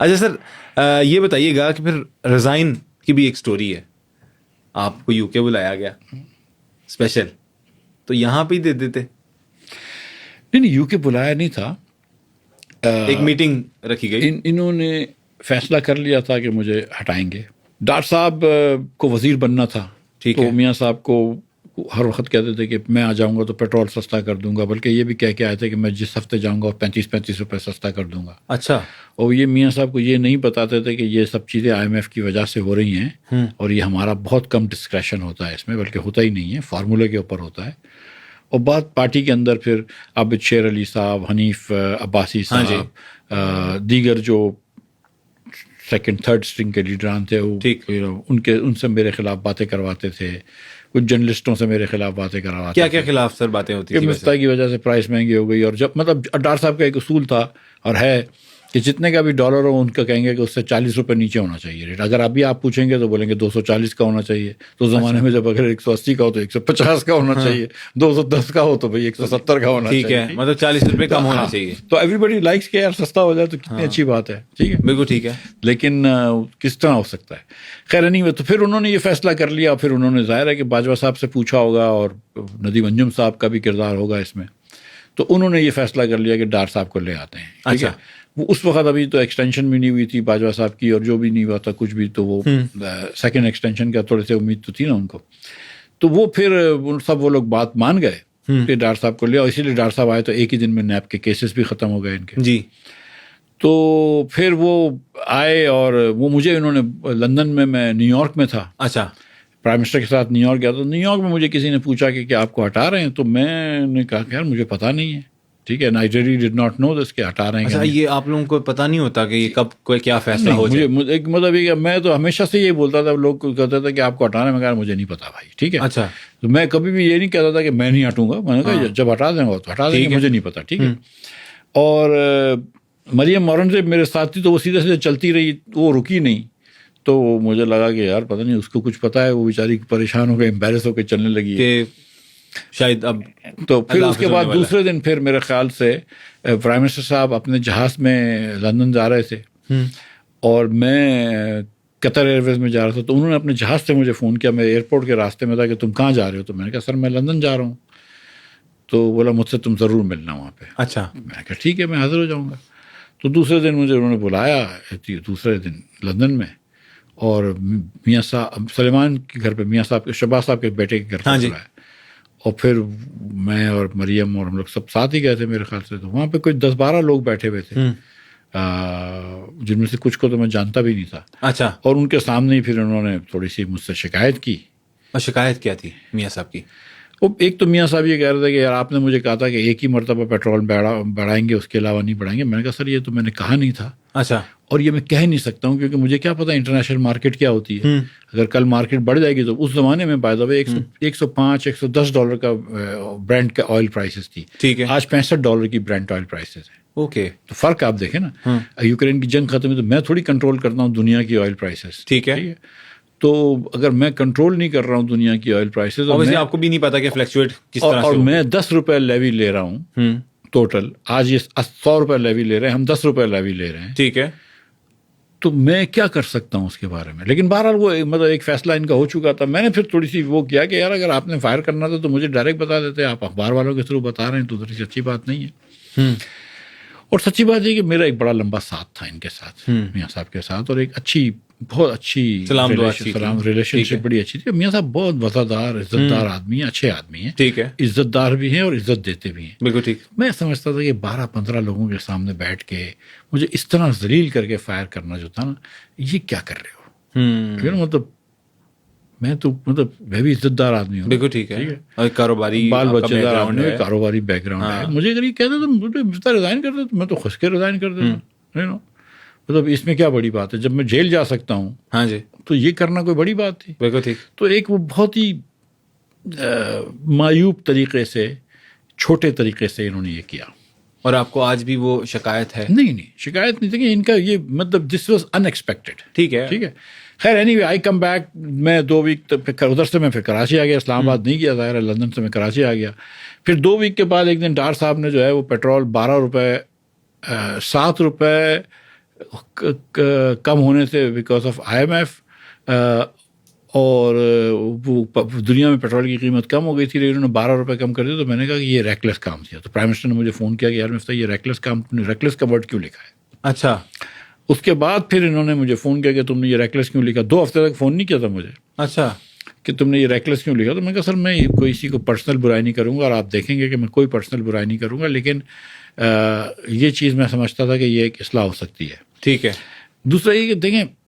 اچھا سر، یہ بتائیے گا کہ پھر ریزائن کی بھی ایک سٹوری ہے. آپ کو یو کے بلایا گیا اسپیشل، تو یہاں پہ ہی دے دیتے؟ نہیں، یو کے بلایا نہیں تھا، ایک میٹنگ رکھی گئی. انہوں نے فیصلہ کر لیا تھا کہ مجھے ہٹائیں گے. ڈاکٹر صاحب کو وزیر بننا تھا، تو میاں صاحب کو ہر وقت کہتے تھے کہ میں آ جاؤں گا تو پیٹرول سستا کر دوں گا، بلکہ یہ بھی کہہ کے آئے تھے کہ میں جس ہفتے جاؤں گا 35 روپے سستا کر دوں گا. اچھا. اور یہ میاں صاحب کو یہ نہیں بتاتے تھے کہ یہ سب چیزیں IMF کی وجہ سے ہو رہی ہیں، اور یہ ہمارا بہت کم ڈسکریشن ہوتا ہے اس میں، بلکہ ہوتا ہی نہیں ہے، فارمولے کے اوپر ہوتا ہے. اور بات پارٹی کے اندر پھر عابد شیر علی صاحب، حنیف عباسی صاحب، دیگر جو سیکنڈ تھرڈ اسٹرنگ کے لیڈران تھے، ان سے میرے خلاف باتیں کرواتے تھے. کچھ جرنلسٹوں سے میرے خلاف باتیں کرواتے. کیا خلاف سر باتیں ہوتی تھیں؟ مفتا کی وجہ سے پرائس مہنگی ہو گئی، اور جب مطلب ڈار صاحب کا ایک اصول تھا اور ہے کہ جتنے کا بھی ڈالر ہو ان کا کہیں گے کہ اس سے 40 روپے نیچے ہونا چاہیے ریٹ. اگر ابھی آپ پوچھیں گے تو بولیں گے 240 کا ہونا چاہیے. تو زمانے میں جب اگر 180 کا ہو تو 150 کا ہونا چاہیے، 210 کا ہو تو بھائی 170 کا ہونا چاہیے. ٹھیک ہے، مطلب 40 روپے کم ہونا چاہیے. تو ایوری بڈی لائکس کہ یار سستا ہو جائے تو کتنی اچھی بات ہے. ٹھیک ہے، بالکل ٹھیک ہے، لیکن کس طرح ہو سکتا ہے. خیر نہیں، تو پھر انہوں نے یہ فیصلہ کر لیا. پھر انہوں نے ظاہر ہے کہ باجوہ صاحب سے پوچھا ہوگا، اور ندیم انجم صاحب کا بھی کردار ہوگا اس میں. تو انہوں نے یہ فیصلہ کر لیا کہ ڈار صاحب کو لے آتے ہیں. اچھا. وہ اس وقت ابھی تو ایکسٹینشن بھی نہیں ہوئی تھی باجوہ صاحب کی، اور جو بھی نہیں ہوا تھا کچھ بھی، تو وہ سیکنڈ ایکسٹینشن کا تھوڑے سے امید تو تھی نا ان کو. تو وہ پھر سب وہ لوگ بات مان گئے کہ ڈار صاحب کو لے، اور اسی لیے ڈار صاحب آئے تو ایک ہی دن میں نیب کے کیسز بھی ختم ہو گئے ان کے. جی. تو پھر وہ آئے، اور وہ مجھے انہوں نے لندن میں نیو یارک میں تھا. اچھا. پرائم منسٹر کے ساتھ نیو یارک گیا. تو نیو یارک میں مجھے کسی نے پوچھا کہ آپ کو ہٹا رہے ہیں؟ تو میں نے کہا کہ یار مجھے پتہ نہیں ہے. ٹھیک ہے، I really did not know this کہ ہٹا رہے ہیں. اچھا، یہ آپ لوگوں کو پتہ نہیں ہوتا کہ یہ کب کوئی کیا فیصلہ ہو جائے؟ مطلب یہ میں تو ہمیشہ سے یہ بولتا تھا، لوگ کہتے تھے کہ آپ کو ہٹانا ہے. میں کہا مجھے نہیں پتا بھائی. ٹھیک ہے. اچھا. تو میں کبھی بھی یہ نہیں کہتا تھا کہ میں نہیں ہٹوں گا. میں نے کہا جب ہٹا دیں گا تو ہٹا دیں گے، مجھے نہیں پتا. ٹھیک ہے. اور مریم مورنزب میرے ساتھ تھی، تو وہ سیدھے سیدھے چلتی رہی، وہ رکی نہیں. تو مجھے لگا کہ یار پتہ نہیں اس کو کچھ پتا ہے، وہ بیچاری پریشان ہو کے امبیرس ہو کے چلنے لگی کہ شاید اب. تو پھر اس کے بعد دوسرے دن پھر میرے خیال سے پرائم منسٹر صاحب اپنے جہاز میں لندن جا رہے تھے، اور میں قطر ایئر ویز میں جا رہا تھا. تو انہوں نے اپنے جہاز سے مجھے فون کیا، میں ایئرپورٹ کے راستے میں تھا، کہ تم کہاں جا رہے ہو؟ تو میں نے کہا سر میں لندن جا رہا ہوں. تو بولا مجھ سے تم ضرور ملنا وہاں پہ. اچھا. میں نے کہا ٹھیک ہے، میں حاضر ہو جاؤں گا. تو دوسرے دن مجھے انہوں نے بلایا دوسرے دن لندن میں، اور میاں صاحب سلیمان کے گھر پہ، میاں صاحب کے شہباز صاحب کے بیٹے کے گھر پہ بلایا. اور پھر میں اور مریم اور ہم لوگ سب ساتھ ہی گئے تھے میرے خیال سے. تو وہاں پہ کوئی 10-12 لوگ بیٹھے ہوئے تھے، جن میں سے کچھ کو تو میں جانتا بھی نہیں تھا. اچھا. اور ان کے سامنے ہی پھر انہوں نے تھوڑی سی مجھ سے شکایت کی. اور شکایت کیا تھی میاں صاحب کی؟ وہ ایک تو میاں صاحب یہ کہہ رہے تھے کہ یار آپ نے مجھے کہا تھا کہ ایک ہی مرتبہ پیٹرول بڑھائیں گے، اس کے علاوہ نہیں بڑھائیں گے. میں نے کہا سر یہ تو میں نے کہا نہیں تھا. اچھا. اور یہ میں کہہ نہیں سکتا ہوں، کیونکہ مجھے کیا پتا انٹرنیشنل مارکیٹ کیا ہوتی ہے. اگر کل مارکیٹ بڑھ جائے گی تو اس زمانے میں بائی دا وے $105-110 کا برینڈ کا آئل پرائسز تھی. ٹھیک ہے. آج $65 کی برینڈ آئل پرائسز ہیں. اوکے. تو فرق آپ دیکھیں نا. یوکرین کی جنگ ختم ہے تو میں تھوڑی کنٹرول کرتا ہوں دنیا کی آئل پرائسز. ٹھیک ہے. تو اگر میں کنٹرول نہیں کر رہا ہوں دنیا کی آئل پرائسز، آپ کو بھی نہیں پتا کہ فلیکچویٹ کس طرح سے، اور میں 10 روپے لیوی لے رہا ہوں ٹوٹل. آج یہ 100 روپے لیوی لے رہے ہیں، ہم 10 روپے لیوی لے رہے ہیں. ٹھیک ہے. تو میں کیا کر سکتا ہوں اس کے بارے میں. لیکن بہرحال وہ مطلب ایک فیصلہ ان کا ہو چکا تھا. میں نے پھر تھوڑی سی وہ کیا کہ یار اگر آپ نے فائر کرنا تھا تو مجھے ڈائریکٹ بتا دیتے. آپ اخبار والوں کے تھرو بتا رہے ہیں تو ذرا اچھی بات نہیں ہے. اور سچی بات یہ کہ میرا ایک بڑا لمبا ساتھ تھا ان کے ساتھ، میاں صاحب کے ساتھ، اور ایک اچھی بہت اچھی سلام ریلیشن شپ بڑی اچھی تھی. میاں صاحب بہت وفادار عزت دار آدمی ہیں، اچھے آدمی ہیں. ٹھیک ہے. عزت دار بھی ہیں اور عزت دیتے بھی ہیں. بالکل ٹھیک. میں سمجھتا تھا کہ 12-15 لوگوں کے سامنے بیٹھ کے مجھے اس طرح ذلیل کر کے فائر کرنا جو تھا نا، یہ کیا کر رہے ہو. مطلب میں بھی عزت دار آدمی ہوں. بالکل ٹھیک ہے. اور کاروباری بال بچے دار، کاروباری بیک گراؤنڈ ہے. مجھے اگر یہ کہتے تو ریزائن کر دیتا، میں تو خوش کے ریزائن کر دیتا. مطلب اس میں کیا بڑی بات ہے؟ جب میں جیل جا سکتا ہوں ہاں جی تو یہ کرنا کوئی بڑی بات تھی. بالکل ٹھیک. تو ایک وہ بہت ہی معیوب طریقے سے، چھوٹے طریقے سے انہوں نے یہ کیا. اور آپ کو آج بھی وہ شکایت ہے؟ نہیں شکایت نہیں تھی. ان کا یہ مطلب دس واز ان ایکسپیکٹڈ. ٹھیک ہے. خیر اینی وے آئی کم بیک. میں 2 ویک ادھر سے میں پھر کراچی آ گیا. اسلام آباد نہیں گیا ظاہر ہے، لندن سے میں کراچی آ گیا. پھر 2 ویک کے بعد ایک دن ڈار صاحب نے جو ہے وہ پیٹرول 12 روپے 7 روپے کم ہونے سے بیکاز آف IMF، اور وہ دنیا میں پیٹرول کی قیمت کم ہو گئی تھی، لیکن انہوں نے 12 روپے کم کر دیے. تو میں نے کہا کہ یہ ریکلیس کام کیا. تو پرائم منسٹر نے مجھے فون کیا کہ یار مفتاح یہ ریکلیس کام، ریکلیس کا ورڈ کیوں لکھا ہے؟ اچھا. اس کے بعد پھر انہوں نے مجھے فون کیا کہ تم نے یہ ریکلیس کیوں لکھا. 2 ہفتے تک فون نہیں کیا تھا مجھے. اچھا. کہ تم نے یہ ریکلیس کیوں لکھا. تو میں نے کہا سر میں کوئی کسی کو پرسنل برائی نہیں کروں گا، اور آپ دیکھیں گے کہ میں کوئی پرسنل برائی نہیں کروں گا، لیکن یہ چیز میں سمجھتا تھا کہ یہ ایک اصلاح ہو سکتی ہے. ٹھیک ہے. دوسرا یہ کہ دیکھیں